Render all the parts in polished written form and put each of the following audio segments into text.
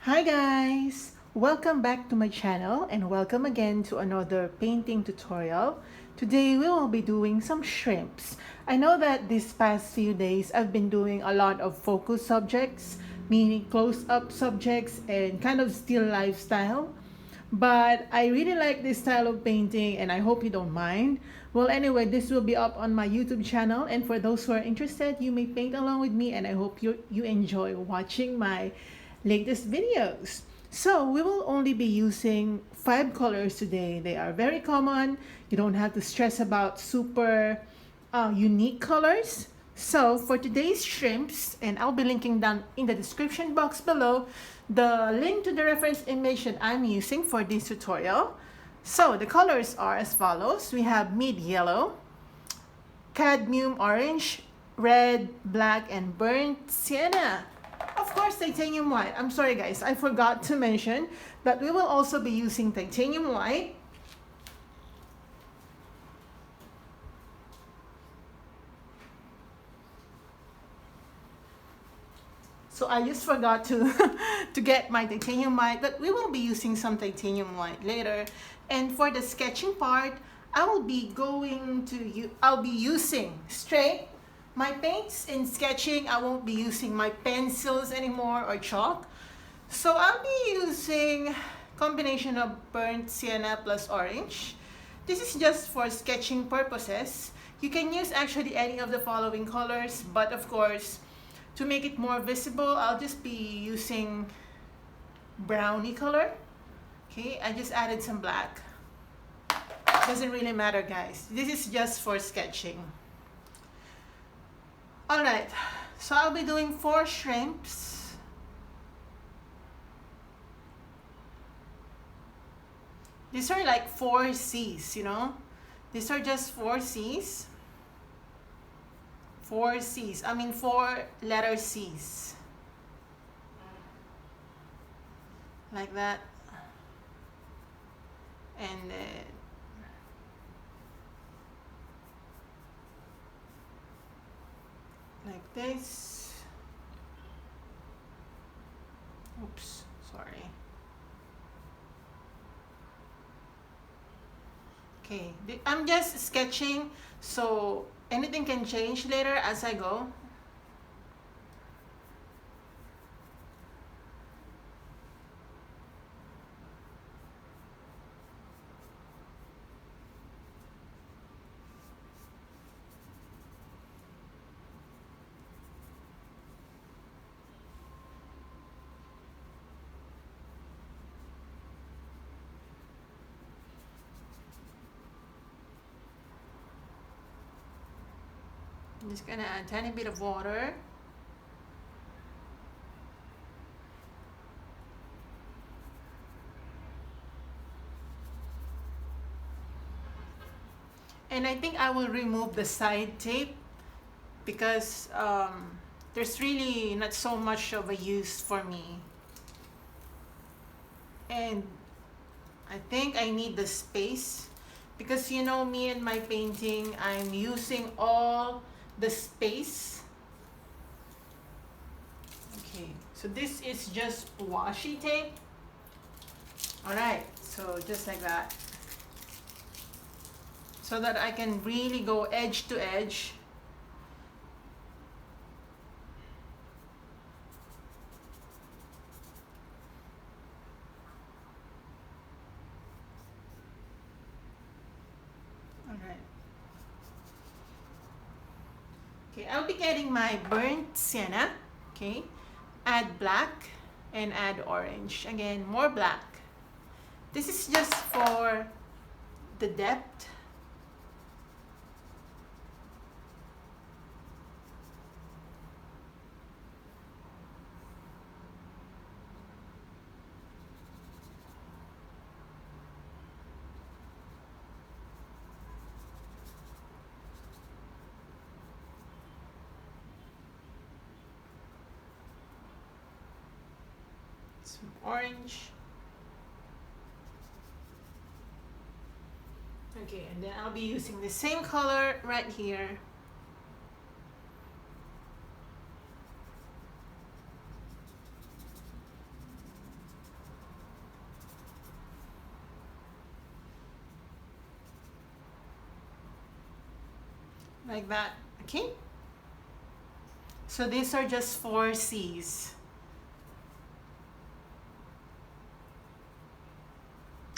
Hi guys! Welcome back to my channel and welcome again to another painting tutorial. Today we will be doing some shrimps. I know that these past few days I've been doing a lot of focus subjects, meaning close-up subjects and kind of still lifestyle. But I really like this style of painting and I hope you don't mind. Well, anyway, this will be up on my YouTube channel, and for those who are interested, you may paint along with me, and I hope you enjoy watching my latest videos. So we will only be using 5 colors today. They are very common. You don't have to stress about super unique colors. So for today's shrimps, and I'll be linking down in the description box below the link to the reference image that I'm using for this tutorial. So the colors are as follows. We have mid yellow, cadmium orange, red, black, and burnt sienna. Of course, titanium white. I'm sorry guys, I forgot to mention that we will also be using titanium white. So I just forgot to to get my titanium white, but we will be using some titanium white later. And for the sketching part, I'll be using straight my paints. In sketching, I won't be using my pencils anymore or chalk. So I'll be using combination of burnt sienna plus orange. This is just for sketching purposes. You can use actually any of the following colors, but of course, to make it more visible, I'll just be using brownie color. Okay, I just added some black. Doesn't really matter, guys. This is just for sketching. Alright, so I'll be doing 4 shrimps. These are like 4 C's, you know? These are just 4 C's. 4 C's. I mean 4 letter C's. Like that. And then like this. Oops, sorry. Okay, I'm just sketching, so anything can change later as I go. I'm just gonna add a tiny bit of water. And I think I will remove the side tape because there's really not so much of a use for me. And I think I need the space because you know me and my painting, I'm using all the space. Okay, so this is just washi tape. Alright, so just like that. So that I can really go edge to edge. Alright. Okay, I'll be getting my burnt sienna. Okay, add black and add orange. Again, more black. This is just for the depth. Some orange. Okay, and then I'll be using the same color right here. like that. Okay, so these are just 4 C's.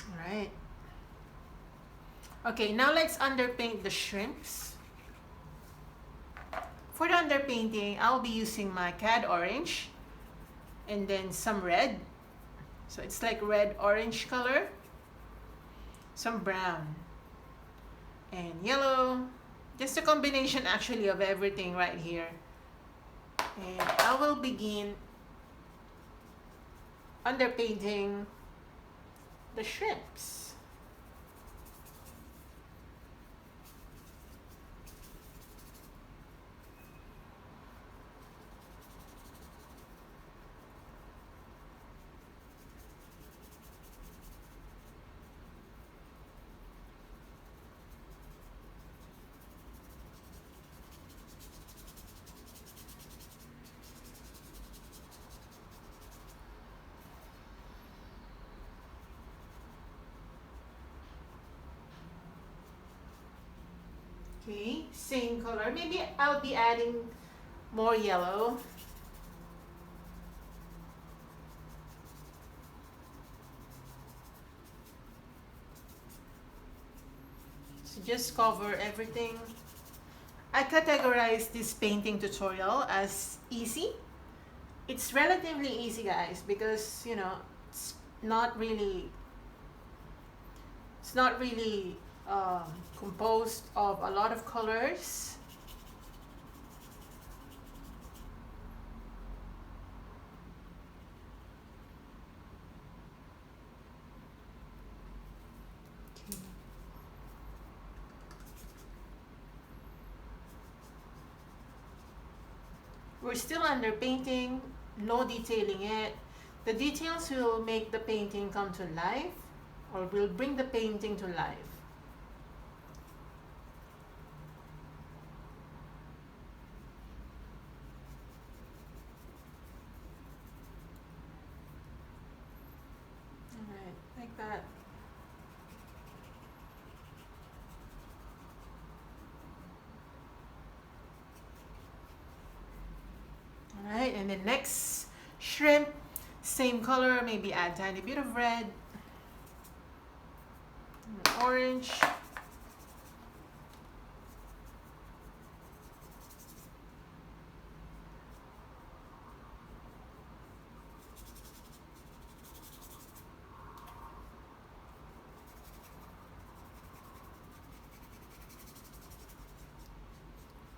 All right. Okay, now let's underpaint the shrimps. For the underpainting, I'll be using my cad orange and then some red. So it's like red orange color, some brown and yellow. Just a combination actually of everything right here. And I will begin underpainting the shrimps. Okay, same color. Maybe I'll be adding more yellow. So just cover everything. I categorize this painting tutorial as easy. It's relatively easy, guys, because you know it's not really it's not really composed of a lot of colors. Okay. We're still under painting, no detailing yet. The details will make the painting come to life, or will bring the painting to life. Alright, like that. Alright, and the next shrimp, same color, maybe add tiny bit of red, orange.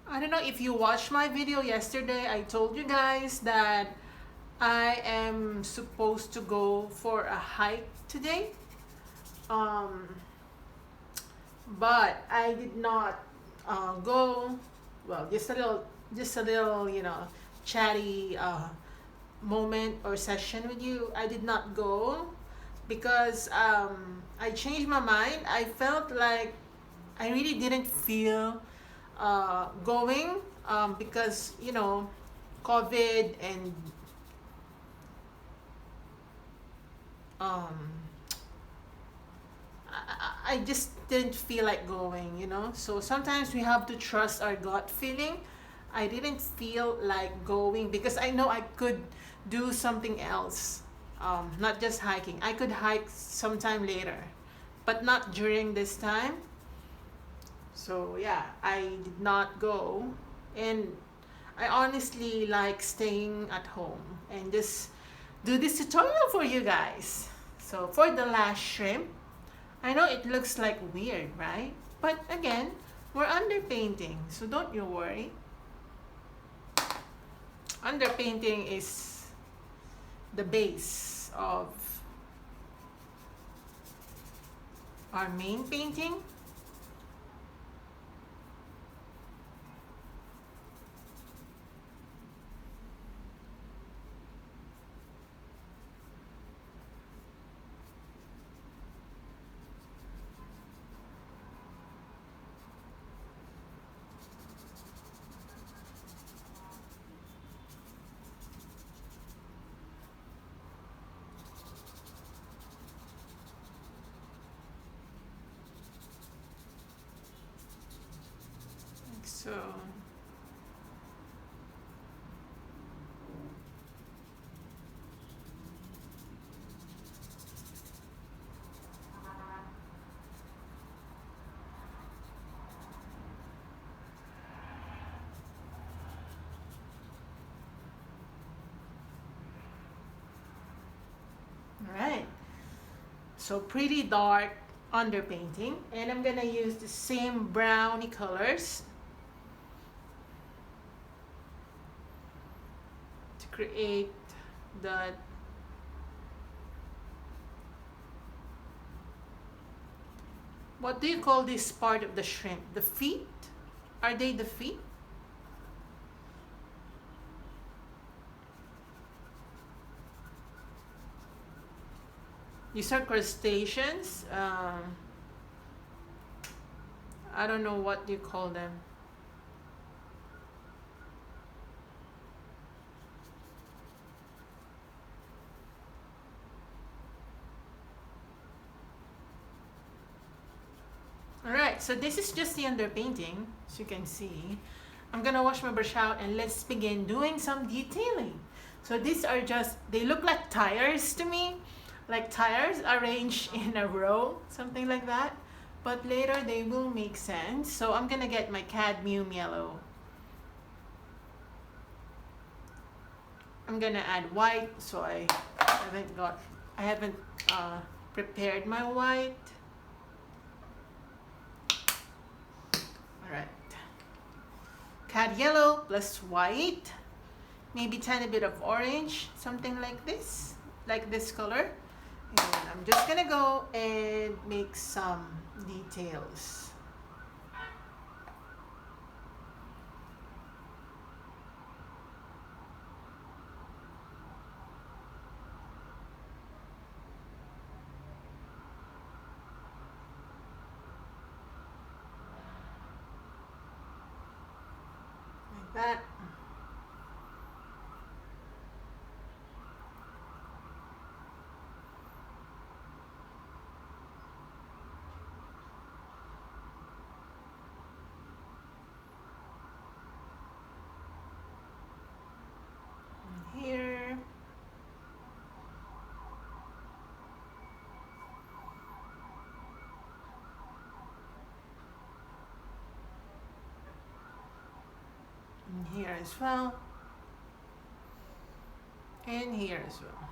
I don't know if you watched my video yesterday. I told you guys that I am supposed to go for a hike today. But I did not go. Well, just a little, you know, chatty moment or session with you. I did not go because I changed my mind. I felt like I really didn't feel going because you know COVID and um, I just didn't feel like going, you know. So sometimes we have to trust our gut feeling. I didn't feel like going because I know I could do something else, not just hiking. I could hike sometime later, but not during this time. So yeah, I did not go, and I honestly like staying at home and just do this tutorial for you guys. So for the last shrimp, I know it looks like weird, right? But again, we're underpainting, so don't you worry. Underpainting is the base of our main painting. So all right, so pretty dark underpainting, and I'm gonna use the same browny colors to create the what do you call this part of the shrimp? The feet? Are they the feet? These are crustaceans. I don't know what you call them. Alright, so this is just the underpainting, as you can see. I'm gonna wash my brush out and let's begin doing some detailing. So these are just, they look like tires to me, like tires arranged in a row, something like that. But later they will make sense. So I'm gonna get my cadmium yellow. I'm gonna add white, so I haven't prepared my white. Alright. Cad yellow plus white. Maybe tiny bit of orange, something like this color. And I'm just gonna go and make some details. Like that. Here. And here as well. And here as well.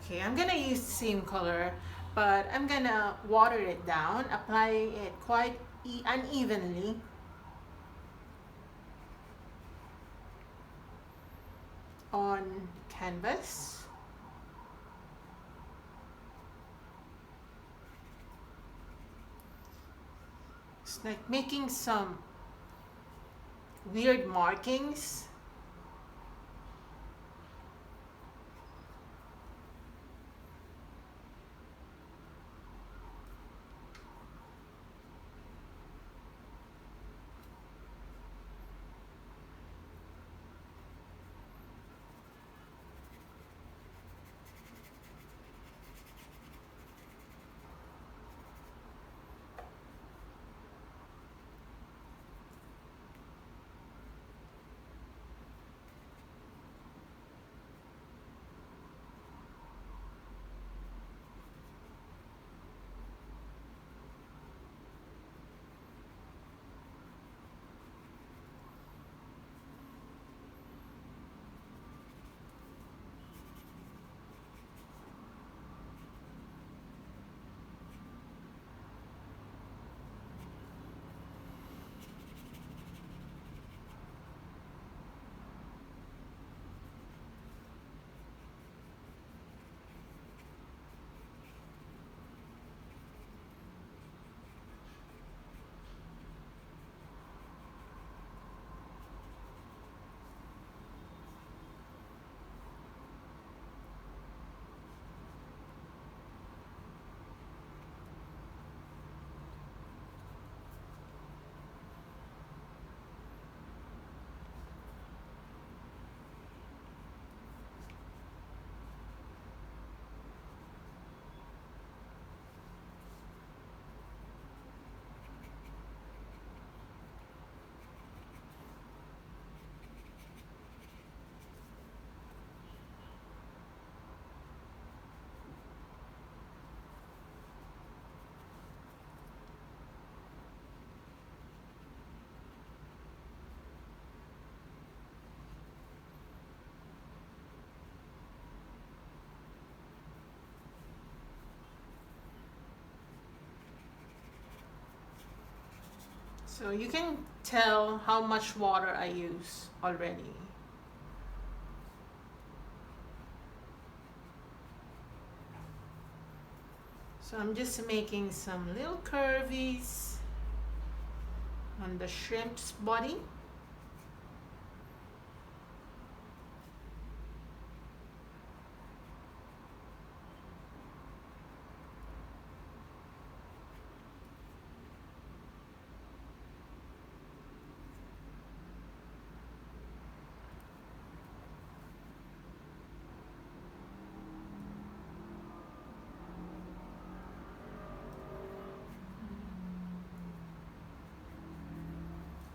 Okay, I'm gonna use the same color, but I'm gonna water it down, apply it quite unevenly. On canvas. It's like making some weird markings. So you can tell how much water I use already. So I'm just making some little curvies on the shrimp's body.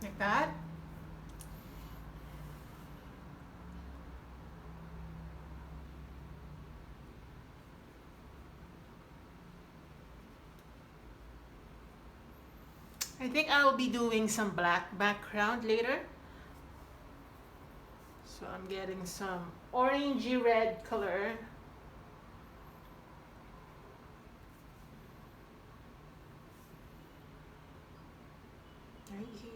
Like that. I think I'll be doing some black background later. So I'm getting some orangey red color. Right here.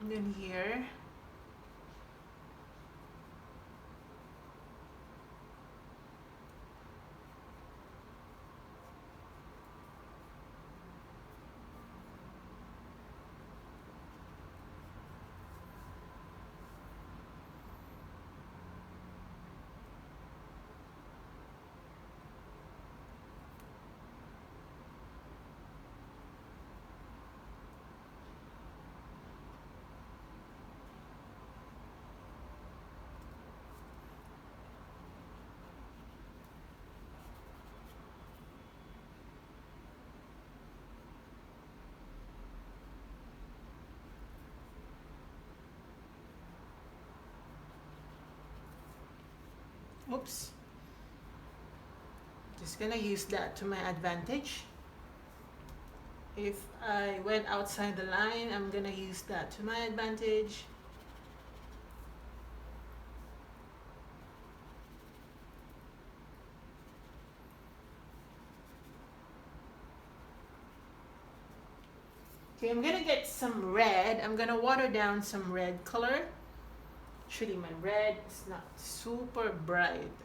And then here. Oops. Just gonna use that to my advantage. If I went outside the line, I'm gonna use that to my advantage. Okay, I'm gonna get some red. I'm gonna water down some red color. Actually, my red is not super bright, I think.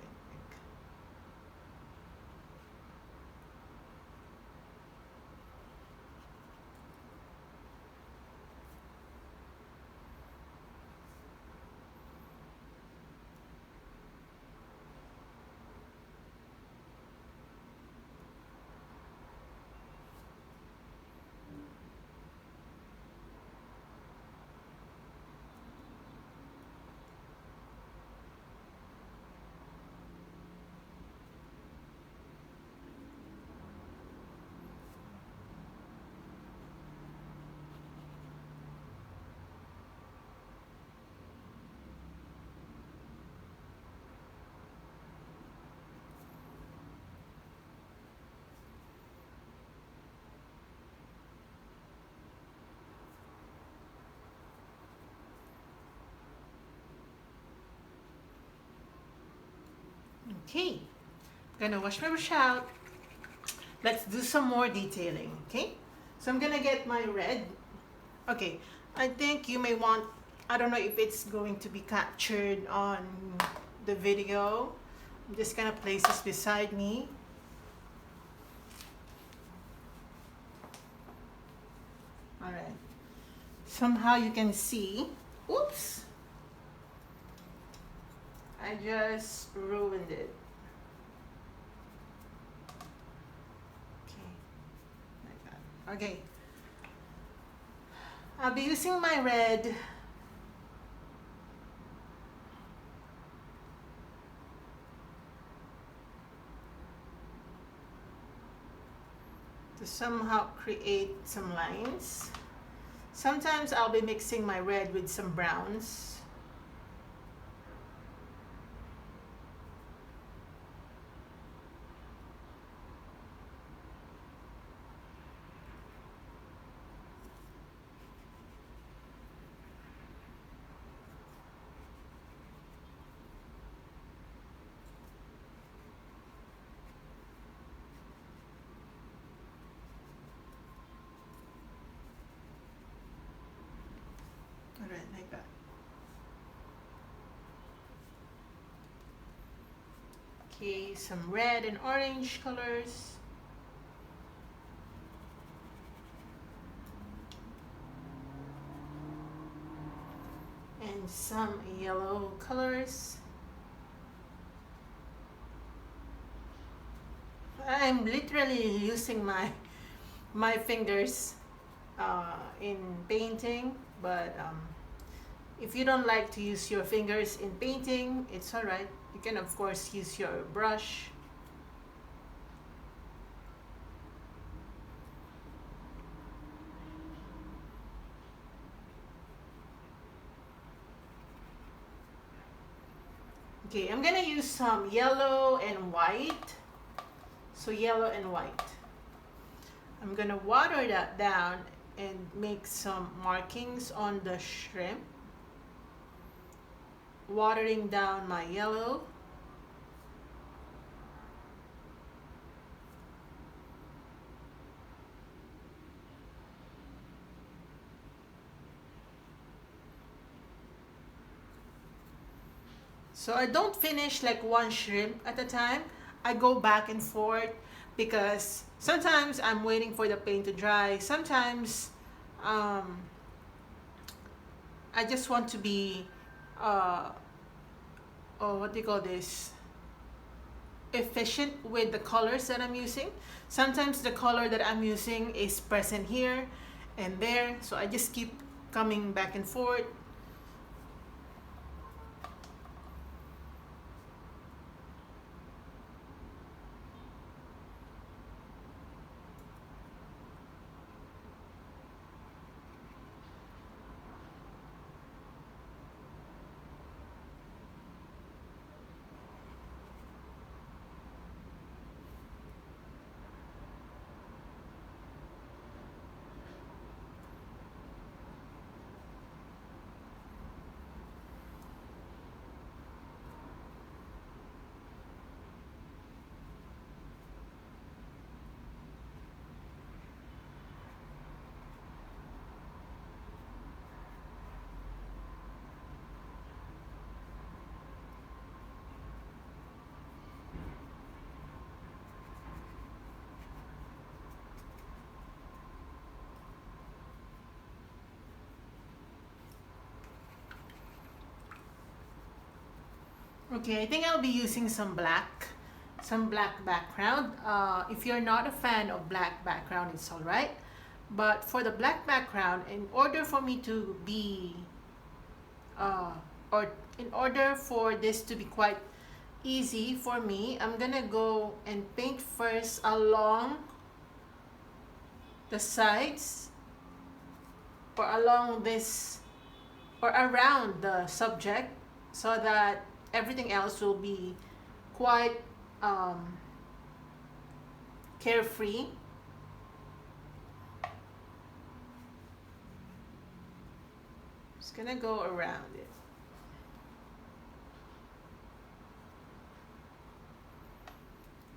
Okay, I'm gonna wash my brush out. Let's do some more detailing, okay? So I'm gonna get my red. Okay, I think you may want, I don't know if it's going to be captured on the video. I'm just gonna place this beside me. All right, somehow you can see, oops, I just ruined it. Okay, like that. Okay, I'll be using my red to somehow create some lines. Sometimes I'll be mixing my red with some browns. Okay, some red and orange colors. And some yellow colors. I'm literally using my fingers in painting, but if you don't like to use your fingers in painting, it's alright. You can of course use your brush. Okay, I'm gonna use some yellow and white. So yellow and white. I'm gonna water that down and make some markings on the shrimp. Watering down my yellow. So I don't finish like one shrimp at a time. I go back and forth because sometimes I'm waiting for the paint to dry. Sometimes um, I just want to be, oh, what do you call this? Efficient with the colors that I'm using. Sometimes the color that I'm using is present here and there. So I just keep coming back and forth. Okay, I think I'll be using some black background. If you're not a fan of black background, it's all right. But for the black background, in order for me to be, or in order for this to be quite easy for me, I'm gonna go and paint first along the sides or along this or around the subject so that everything else will be quite carefree. Just gonna go around it.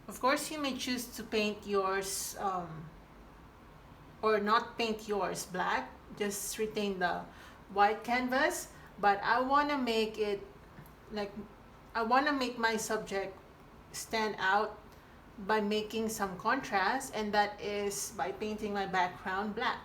Of course, you may choose to paint yours or not paint yours black, just retain the white canvas, but I want to make it like I want to make my subject stand out by making some contrast, and that is by painting my background black.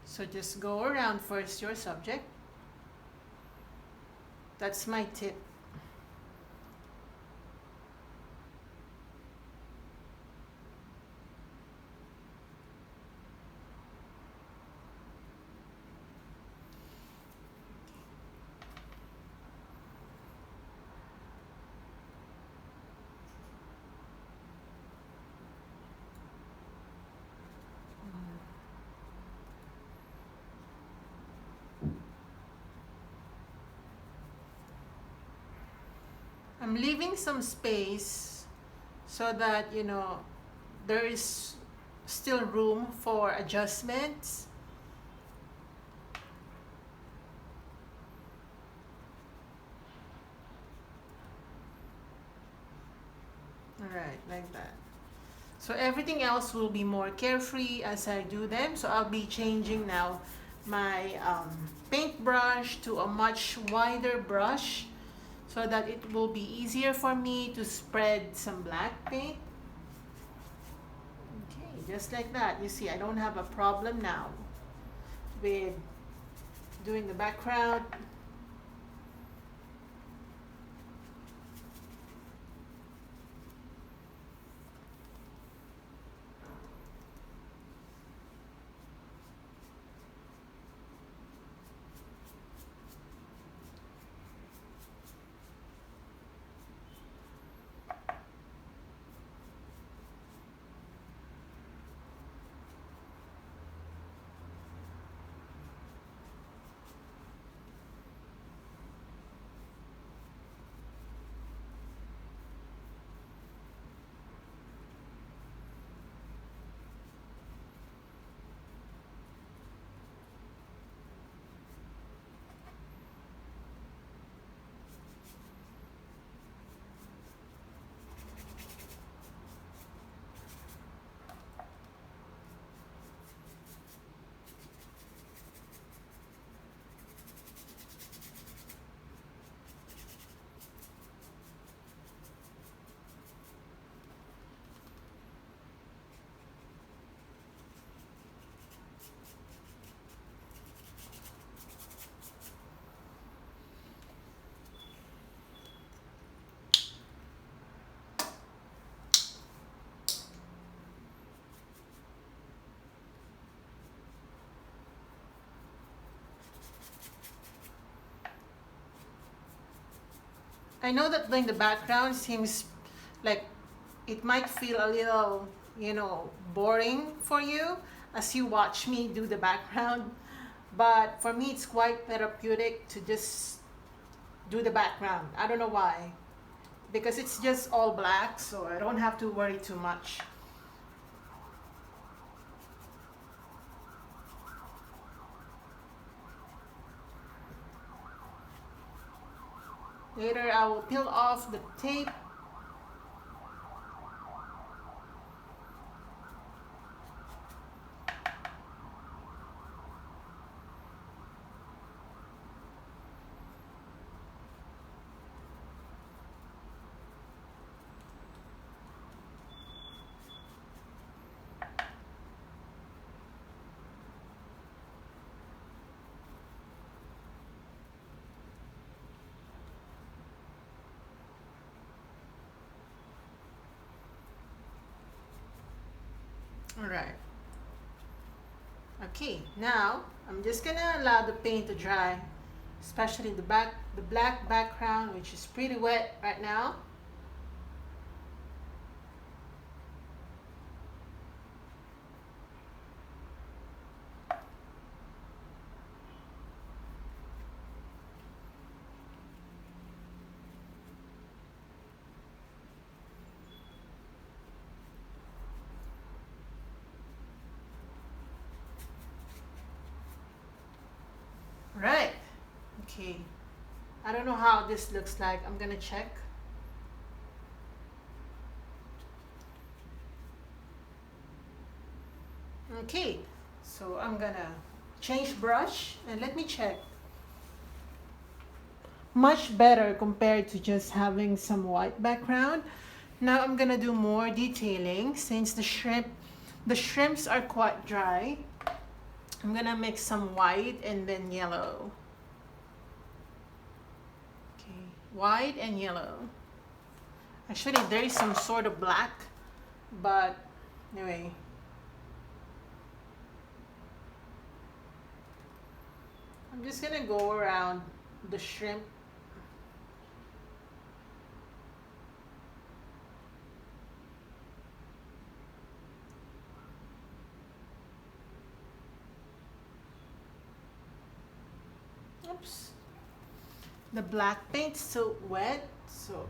So just go around first your subject. That's my tip. I'm leaving some space so that, you know, there is still room for adjustments. All right, like that. So everything else will be more carefree as I do them. So I'll be changing now my paintbrush to a much wider brush so that it will be easier for me to spread some black paint. Okay, just like that. You see, I don't have a problem now with doing the background. I know that doing the background seems like it might feel a little, boring for you as you watch me do the background. But for me, it's quite therapeutic to just do the background. I don't know why. Because it's just all black, so I don't have to worry too much. Later, I will peel off the tape. All right. Okay, now I'm just gonna allow the paint to dry, especially the black background, which is pretty wet right now. Right. Okay. I don't know how this looks like. I'm gonna check. Okay. So I'm gonna change brush and let me check. Much better compared to just having some white background. Now I'm gonna do more detailing since the shrimps are quite dry. I'm gonna mix some white and then yellow. Okay, white and yellow. Actually, there is some sort of black, but anyway. I'm just gonna go around the shrimp. Oops. The black paint's so wet, so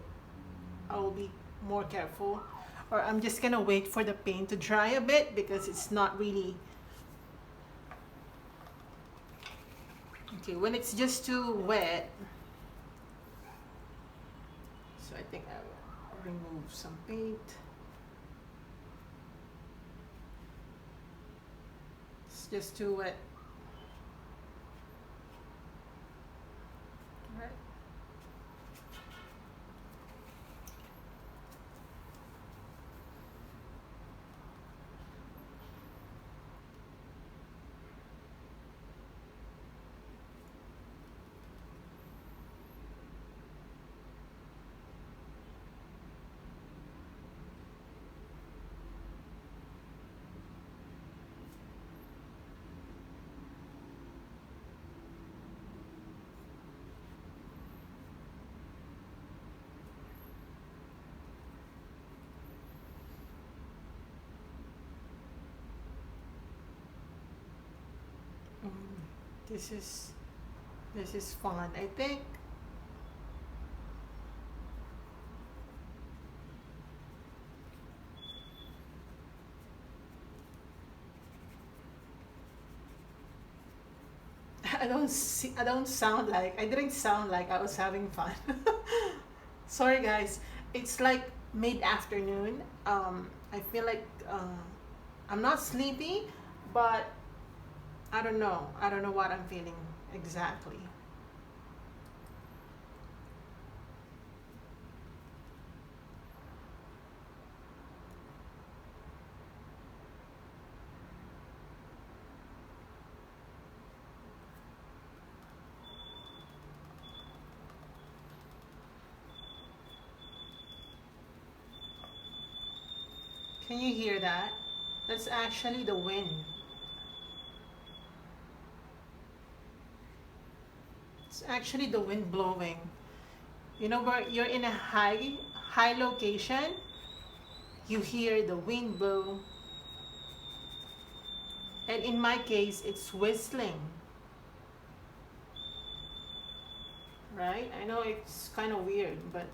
I will be more careful. Or I'm just gonna wait for the paint to dry a bit because it's not really... Okay, when it's just too wet, so I think I will remove some paint. It's just too wet. Right. Mm, this is this is fun. I think I don't sound like I didn't sound like I was having fun. Sorry guys. It's like mid-afternoon. I feel like I'm not sleepy, but I don't know. I don't know what I'm feeling exactly. Can you hear that? That's actually the wind. It's actually the wind blowing. You know where you're in a high location, you hear the wind blow, and in my case it's whistling, right? I know it's kind of weird, but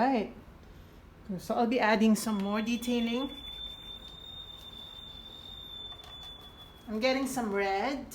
right. So I'll be adding some more detailing. I'm getting some red.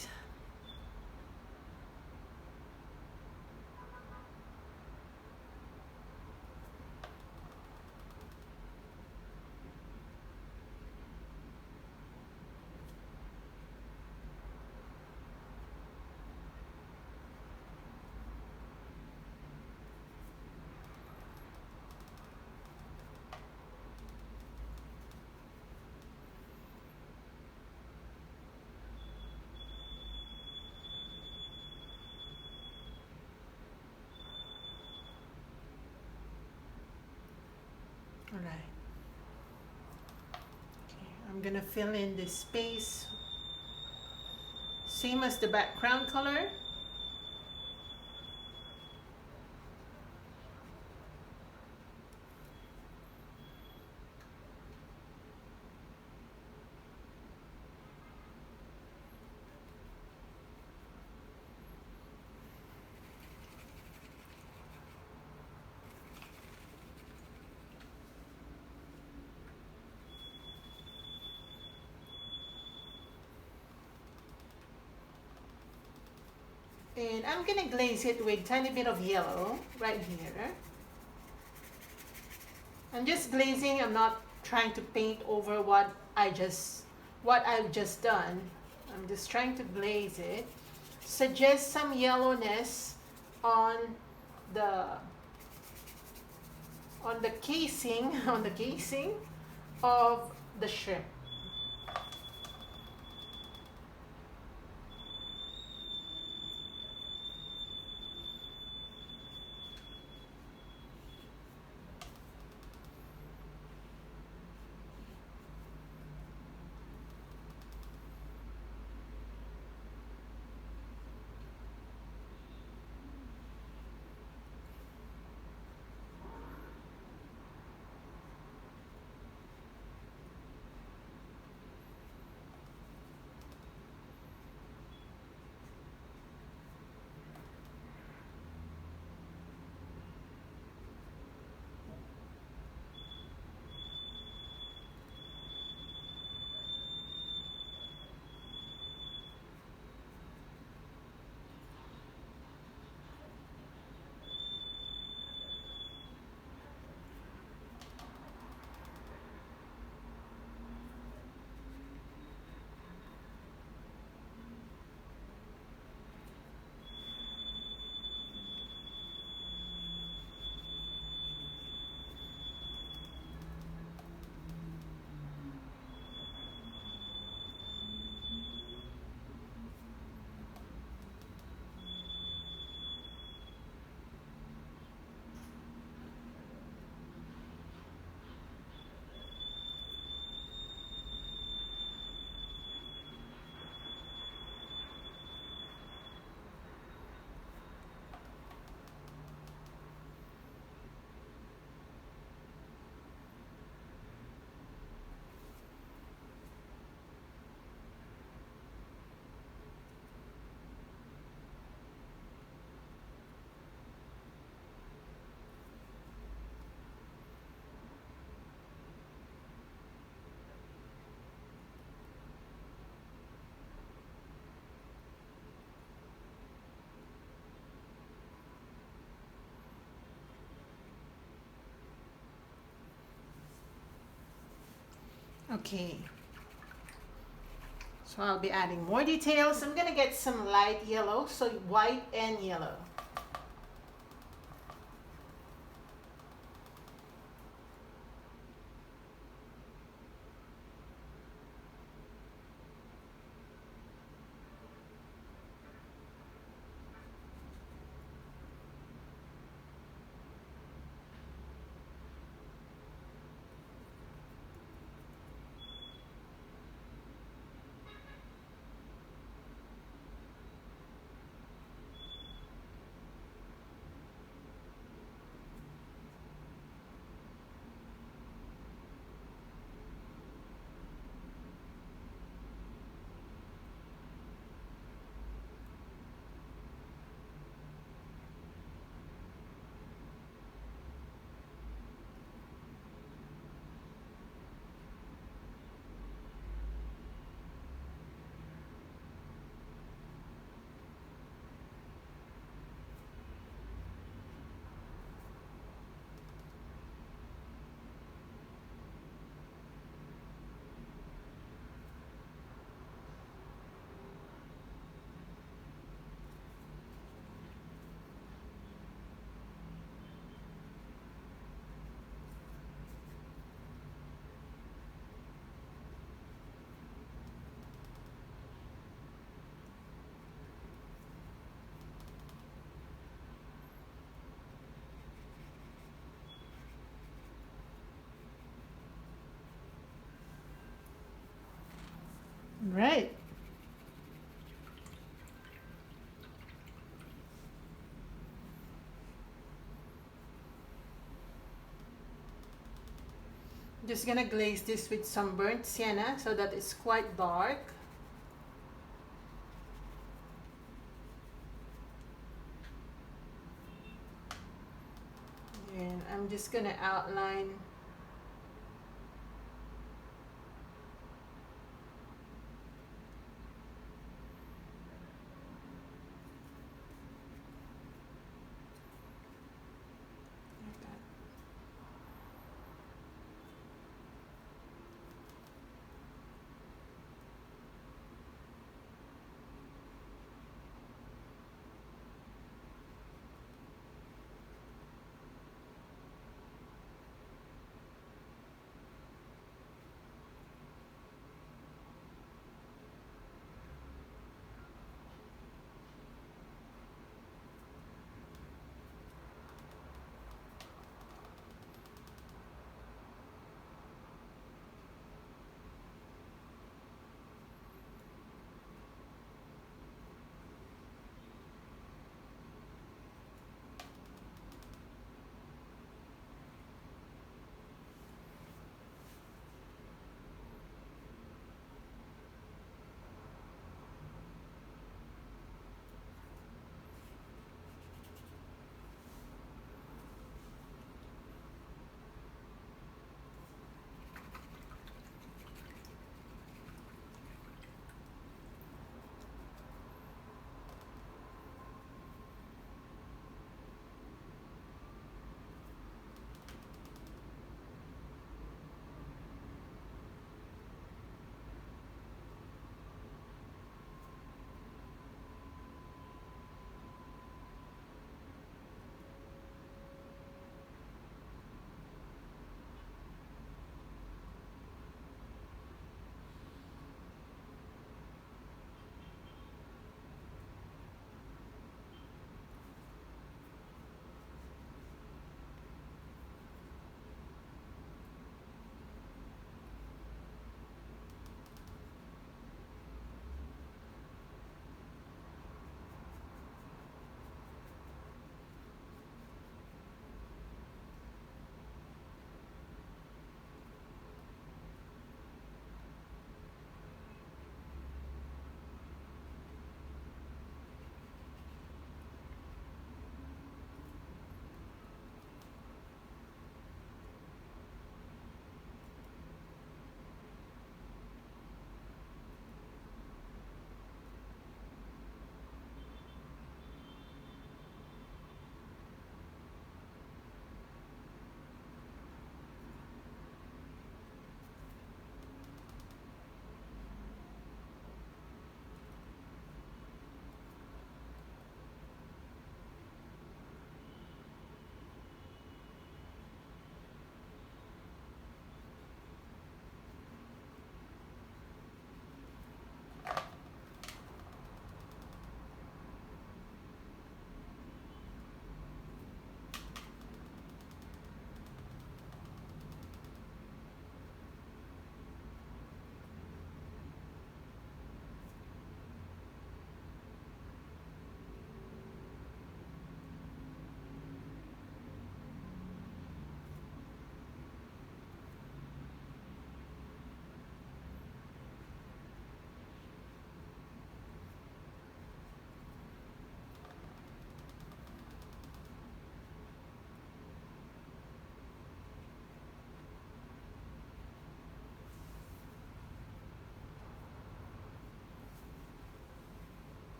All right. Okay, I'm gonna fill in this space, same as the background color. And I'm gonna glaze it with tiny bit of yellow right here. I'm just glazing, I'm not trying to paint over what I've just done. I'm just trying to glaze it. Suggest some yellowness on the casing on the casing of the shrimp. Okay, so I'll be adding more details. I'm gonna get some light yellow, so white and yellow. Right. Just gonna glaze this with some burnt sienna so that it's quite dark. And I'm just gonna outline like that.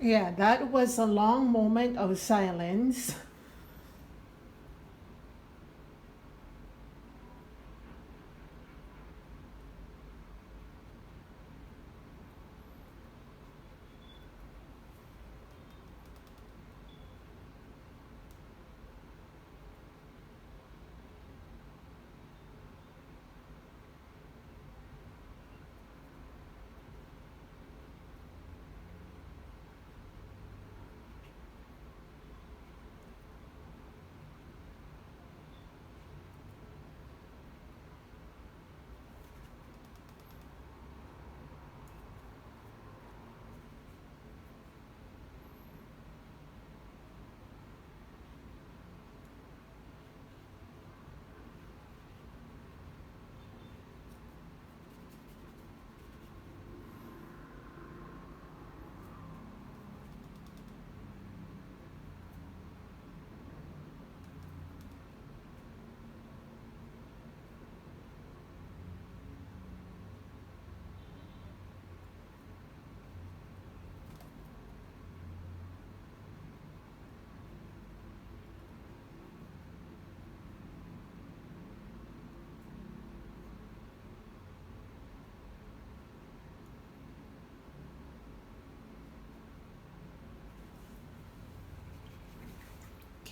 Yeah, that was a long moment of silence.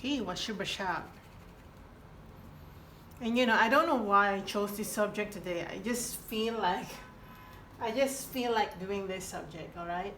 Okay, washabashab. And you know, I don't know why I chose this subject today. I just feel like doing this subject, all right?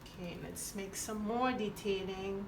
Okay, let's make some more detailing.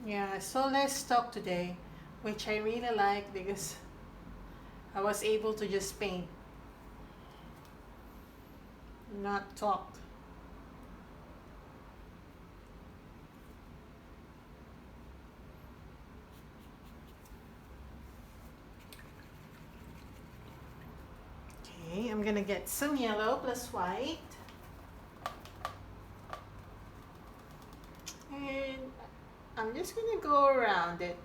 Yeah, so less talk today, which I really like because I was able to just paint, not talk. Okay, I'm gonna get some yellow plus white. And I'm just gonna go around it.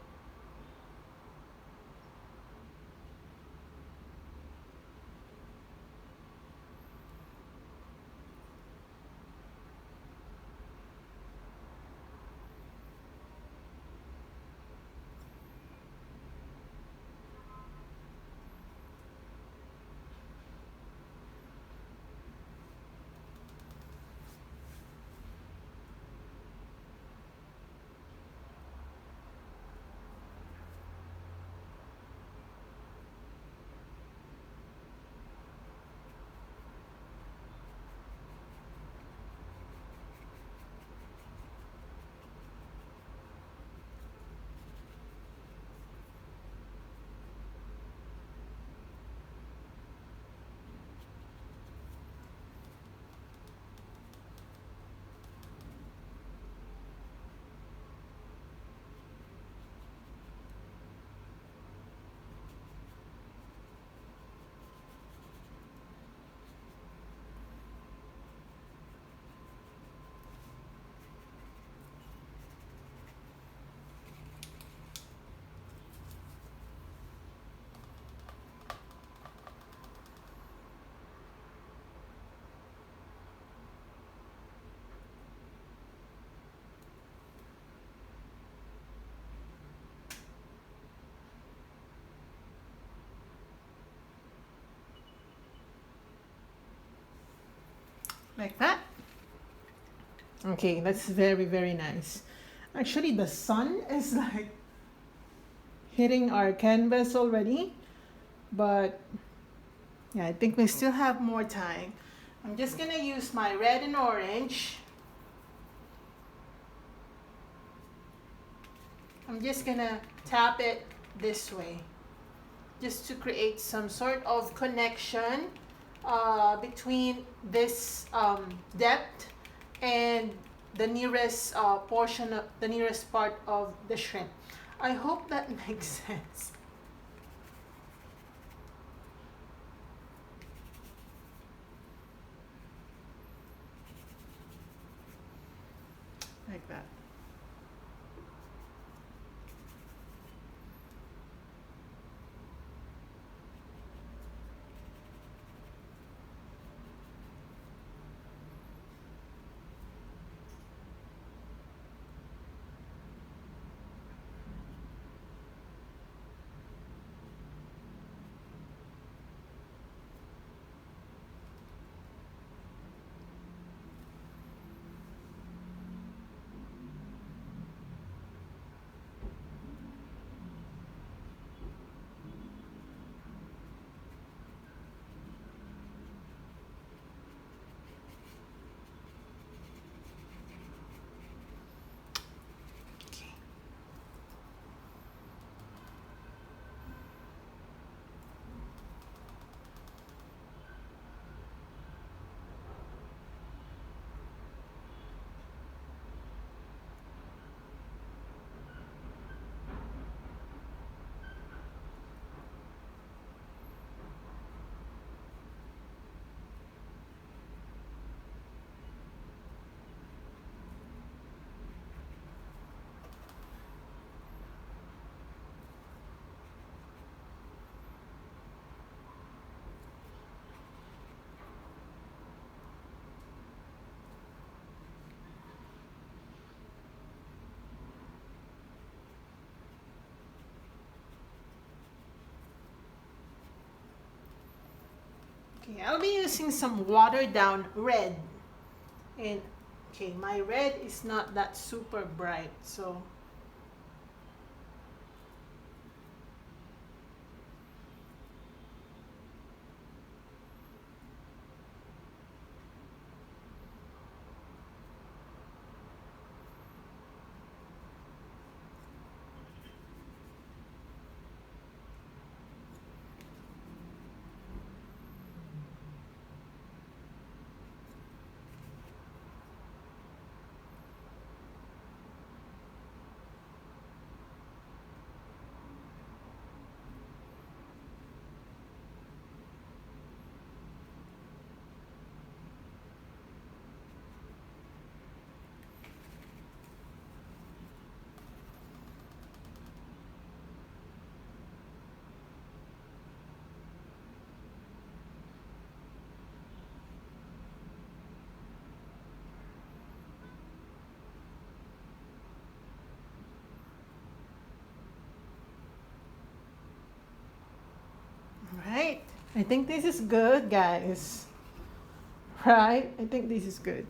like that. Okay, that's very, very nice. Actually, the sun is like hitting our canvas already, but yeah, I think we still have more time. I'm just gonna use my red and orange. I'm just gonna tap it this way, just to create some sort of connection between this depth and the nearest portion of the nearest part of the shrimp. I hope that makes sense. Like that. Okay. Okay, I'll be using some watered down red. And okay, my red is not that super bright, so right. I think this is good, guys. Right? I think this is good.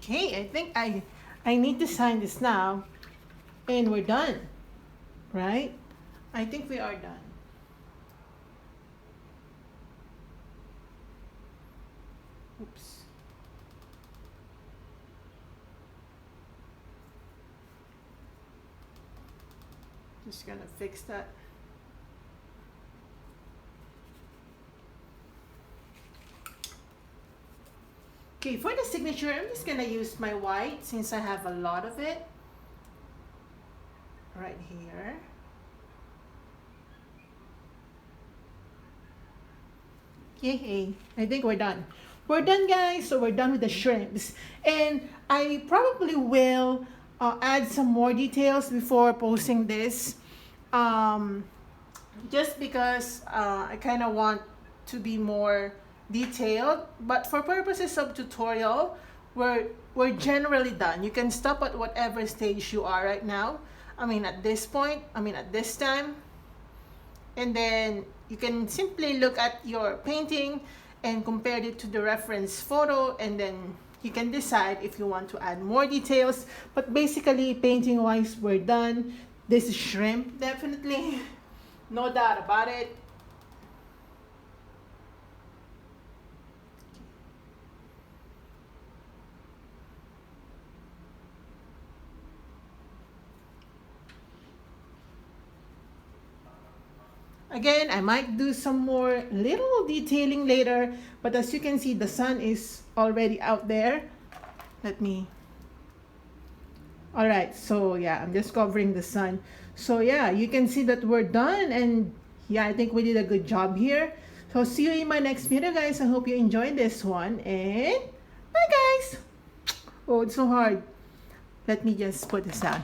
Okay, I think I need to sign this now and we're done, right? I think we are done. Oops. Just gonna fix that. Okay, for the signature, I'm just gonna use my white since I have a lot of it right here. Yay, I think we're done. We're done, guys, so we're done with the shrimps. And I probably will add some more details before posting this. Just because I kind of want to be more detailed, but for purposes of tutorial, we're generally done. You can stop at whatever stage you are right now. I mean at this point, I mean at this time, and then you can simply look at your painting and compare it to the reference photo, and then you can decide if you want to add more details. But basically, painting wise, we're done. This is shrimp, definitely. No doubt about it. Again, I might do some more little detailing later, but as you can see, the sun is already out there. Let me... Alright, so yeah, I'm just covering the sun. So yeah, you can see that we're done, and yeah, I think we did a good job here. So see you in my next video, guys. I hope you enjoyed this one, and bye, guys. Oh, it's so hard. Let me just put this down.